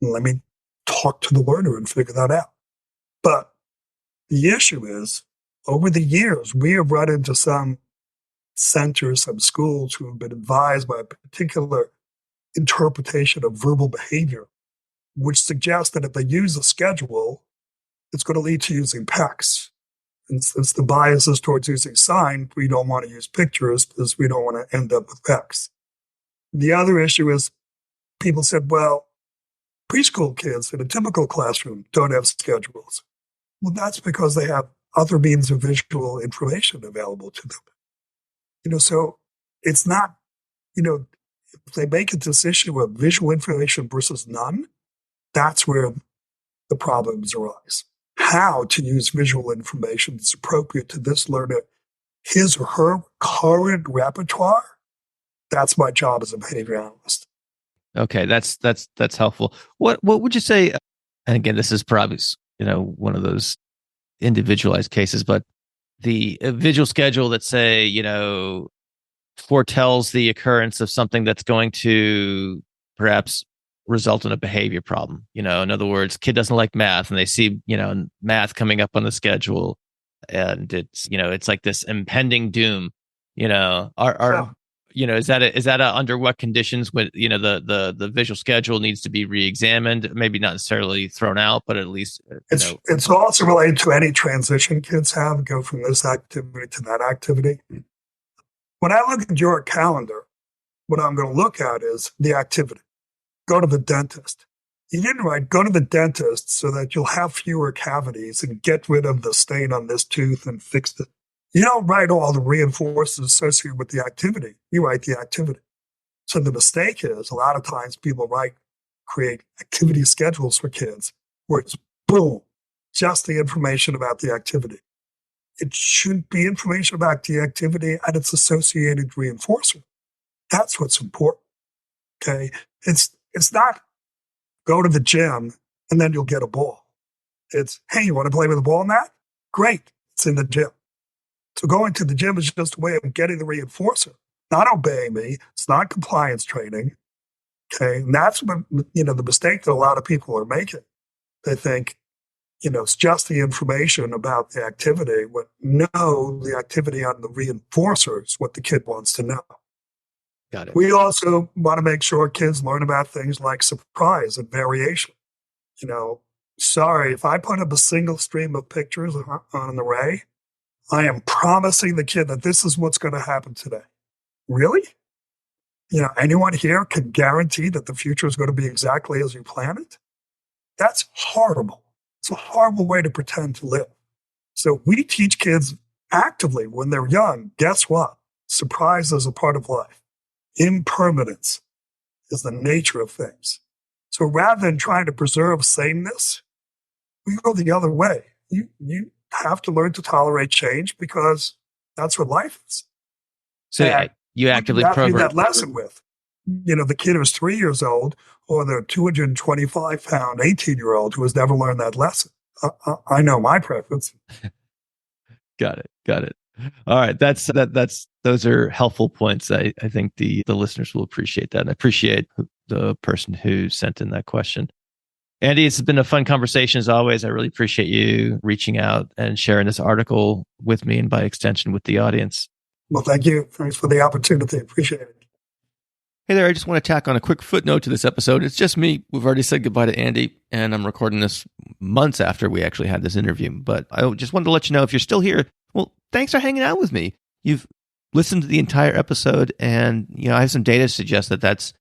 Let me talk to the learner and figure that out. But the issue is, over the years, we have run into some centers, some schools who have been advised by a particular interpretation of verbal behavior, which suggests that if they use a schedule, it's going to lead to using PECs. And since the bias is towards using sign, we don't want to use pictures because we don't want to end up with PECs. The other issue is people said, well, preschool kids in a typical classroom don't have schedules. Well, that's because they have other means of visual information available to them. So it's not, if they make it this issue of visual information versus none, that's where the problems arise. How to use visual information that's appropriate to this learner, his or her current repertoire, that's my job as a behavior analyst. Okay, that's helpful. What would you say? And again, this is probably one of those individualized cases, but the visual schedule that say foretells the occurrence of something that's going to perhaps result in a behavior problem. In other words, kid doesn't like math, and they see math coming up on the schedule, and it's like this impending doom. Is that under what conditions when the visual schedule needs to be re-examined, maybe not necessarily thrown out, but at least it's also related to any transition kids have, go from this activity to that activity. When I look at your calendar, what I'm going to look at is the activity. Go to the dentist. You didn't write go to the dentist so that you'll have fewer cavities and get rid of the stain on this tooth and fix it. You don't write all the reinforcers associated with the activity. You write the activity. So the mistake is a lot of times people create activity schedules for kids where it's boom, just the information about the activity. It should be information about the activity and its associated reinforcer. That's what's important. Okay. It's not go to the gym and then you'll get a ball. It's, hey, you want to play with a ball, Matt? Great. It's in the gym. So going to the gym is just a way of getting the reinforcer, not obeying me. It's not compliance training. Okay. And that's what, the mistake that a lot of people are making. They think, it's just the information about the activity. But no, the activity on the reinforcer is what the kid wants to know. Got it. We also want to make sure kids learn about things like surprise and variation. Sorry, if I put up a single stream of pictures on an array, I am promising the kid that this is what's going to happen today. Really? Anyone here can guarantee that the future is going to be exactly as you plan it? That's horrible. It's a horrible way to pretend to live. So we teach kids actively when they're young, guess what? Surprise is a part of life. Impermanence is the nature of things. So rather than trying to preserve sameness, we go the other way. You have to learn to tolerate change because that's what life is. So you actively program that lesson with, the kid who's 3 years old or the 225-pound 18-year-old who has never learned that lesson. I know my preference. Got it. All right. Those are helpful points. I think the listeners will appreciate that. And I appreciate the person who sent in that question. Andy, it's been a fun conversation as always. I really appreciate you reaching out and sharing this article with me and by extension with the audience. Well, thank you. Thanks for the opportunity. Appreciate it. Hey there, I just want to tack on a quick footnote to this episode. It's just me. We've already said goodbye to Andy, and I'm recording this months after we actually had this interview. But I just wanted to let you know if you're still here, well, thanks for hanging out with me. You've listened to the entire episode, and I have some data to suggest that that's,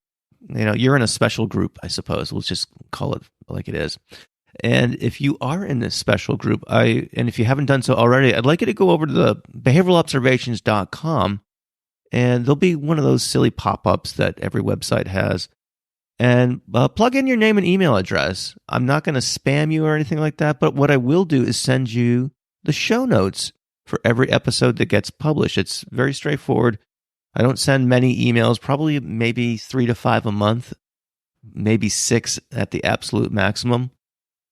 you're in a special group, I suppose. We'll just call it like it is. And if you are in this special group, and if you haven't done so already, I'd like you to go over to the behavioralobservations.com, and there'll be one of those silly pop-ups that every website has. And plug in your name and email address. I'm not going to spam you or anything like that, but what I will do is send you the show notes for every episode that gets published. It's very straightforward. I don't send many emails, probably maybe 3 to 5 a month, maybe 6 at the absolute maximum.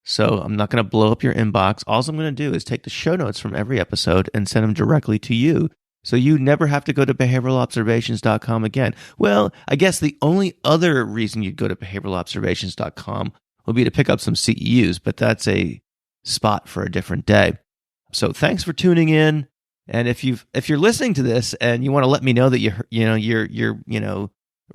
So I'm not going to blow up your inbox. All I'm going to do is take the show notes from every episode and send them directly to you. So you never have to go to behavioralobservations.com again. Well, I guess the only other reason you'd go to behavioralobservations.com would be to pick up some CEUs, but that's a spot for a different day. So thanks for tuning in. And if you're listening to this and you want to let me know that you're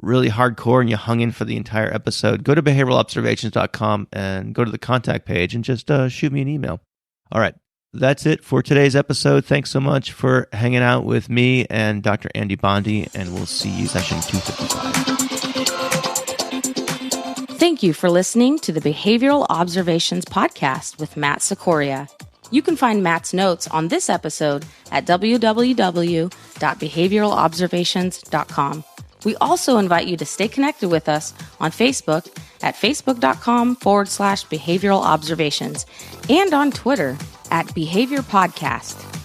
really hardcore and you hung in for the entire episode, go to behavioralobservations.com and go to the contact page and just shoot me an email. All right. That's it for today's episode. Thanks so much for hanging out with me and Dr. Andy Bondy, and we'll see you session 255. Thank you for listening to the Behavioral Observations podcast with Matt Sikoria. You can find Matt's notes on this episode at www.behavioralobservations.com. We also invite you to stay connected with us on Facebook at facebook.com/behavioral observations and on Twitter at Behavior Podcast.